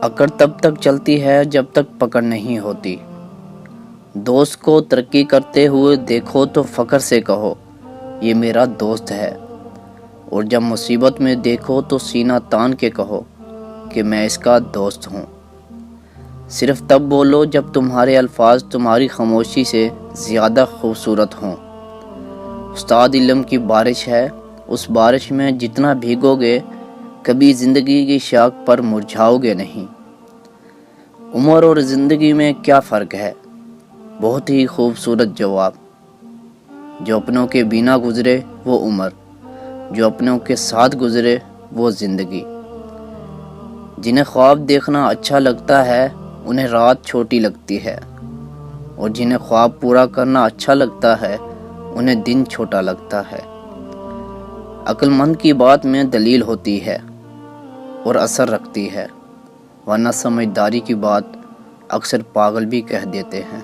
اکڑ تب تک چلتی ہے جب تک پکڑ نہیں ہوتی۔ دوست کو ترقی کرتے ہوئے دیکھو تو فخر سے کہو یہ میرا دوست ہے، اور جب مصیبت میں دیکھو تو سینہ تان کے کہو کہ میں اس کا دوست ہوں۔ صرف تب بولو جب تمہارے الفاظ تمہاری خاموشی سے زیادہ خوبصورت ہوں۔ استاد علم کی بارش ہے، اس بارش میں جتنا بھیگو گے کبھی زندگی کی شاخ پر مرجھاؤ گے نہیں۔ عمر اور زندگی میں کیا فرق ہے؟ بہت ہی خوبصورت جواب۔ جو اپنوں کے بنا گزرے وہ عمر، جو اپنوں کے ساتھ گزرے وہ زندگی۔ جنہیں خواب دیکھنا اچھا لگتا ہے انہیں رات چھوٹی لگتی ہے، اور جنہیں خواب پورا کرنا اچھا لگتا ہے انہیں دن چھوٹا لگتا ہے۔ عقل مند کی بات میں دلیل ہوتی ہے اور اثر رکھتی ہے، ورنہ سمجھداری کی بات اکثر پاگل بھی کہہ دیتے ہیں۔